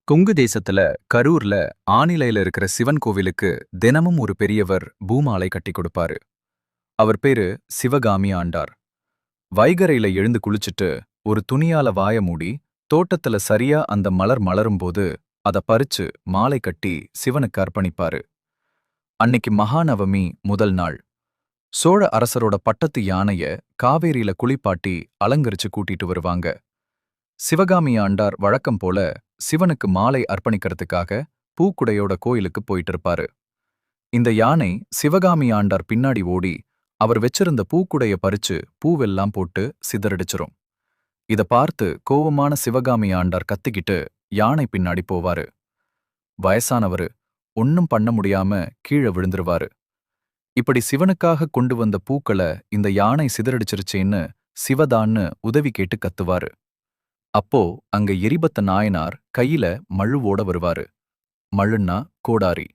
கொங்கு தேசத்துல கரூர்ல ஆனிலையில இருக்கிற சிவன் கோவிலுக்கு தினமும் ஒரு பெரியவர் பூமாலை கட்டி கொடுப்பாரு. அவர் பேரு சிவகாமி ஆண்டார். வைகரையில எழுந்து குளிச்சுட்டு ஒரு துணியால வாய மூடி தோட்டத்துல சரியா அந்த மலர் மலரும்போது அத பறிச்சு மாலை கட்டி சிவனுக்கு அர்ப்பணிப்பாரு. அன்னைக்கு மகாநவமி முதல் நாள். சோழ அரசரோட பட்டத்து யானைய காவேரியில குளிப்பாட்டி அலங்கரிச்சு கூட்டிட்டு வருவாங்க. சிவகாமி ஆண்டார் வழக்கம் போல சிவனுக்கு மாலை அர்ப்பணிக்கிறதுக்காக பூக்குடையோட கோயிலுக்கு போயிட்டு இருப்பாரு. இந்த யானை சிவகாமி ஆண்டார் பின்னாடி ஓடி அவர் வச்சிருந்த பூக்குடைய பறிச்சு பூவெல்லாம் போட்டு சிதறடிச்சிரும். இத பார்த்து கோவமான சிவகாமி ஆண்டார் கத்திக்கிட்டு யானை பின்னாடி போவாரு. வயசானவரு ஒன்னும் பண்ண முடியாம கீழே விழுந்துருவாரு. இப்படி சிவனுக்காக கொண்டு வந்த பூக்களை இந்த யானை சிதறடிச்சிருச்சேன்னு சிவதான்னு உதவி கேட்டு கத்துவாரு. அப்போ அங்க எரிபத்த நாயனார் கையில மழுவோட வருவாரு. மழுன்னா கோடாரி.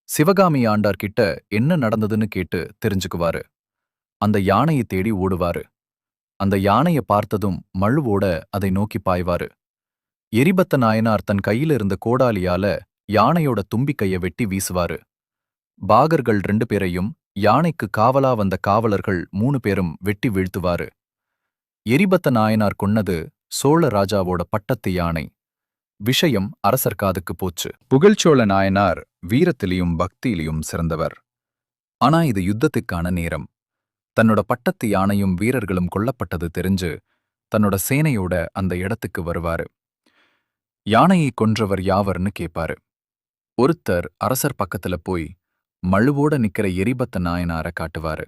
சிவகாமி ஆண்டார் கிட்ட என்ன நடந்ததுன்னு கேட்டு தெரிஞ்சுக்குவாரு. அந்த யானையை தேடி ஓடுவாரு. அந்த யானைய பார்த்ததும் மழுவோட அதை நோக்கி பாய்வாரு. எரிபத்த நாயனார் தன் கையில இருந்த கோடாலியால யானையோட தும்பிக்கைய வெட்டி வீசுவாரு. பாகர்கள் 2 பேரையும் யானைக்கு காவலா வந்த காவலர்கள் 3 பேரும் வெட்டி வீழ்த்துவாரு. எரிபத்த நாயனார் கொன்னது சோழ ராஜாவோட பட்டத்து யானை. விஷயம் அரசர் காதுக்கு போச்சு. புகழ்ச்சோழ நாயனார் வீரத்திலையும் பக்தியிலையும் சிறந்தவர். ஆனா இது யுத்தத்துக்கான நேரம். தன்னோட பட்டத்து யானையும் வீரர்களும் கொல்லப்பட்டது தெரிஞ்சு தன்னோட சேனையோட அந்த இடத்துக்கு வருவாரு. யானையை கொன்றவர் யாவர்னு கேட்பாரு. ஒருத்தர் அரசர் பக்கத்துல போய் மழுவோட நிக்கிற எரிபத்த நாயனார காட்டுவாரு.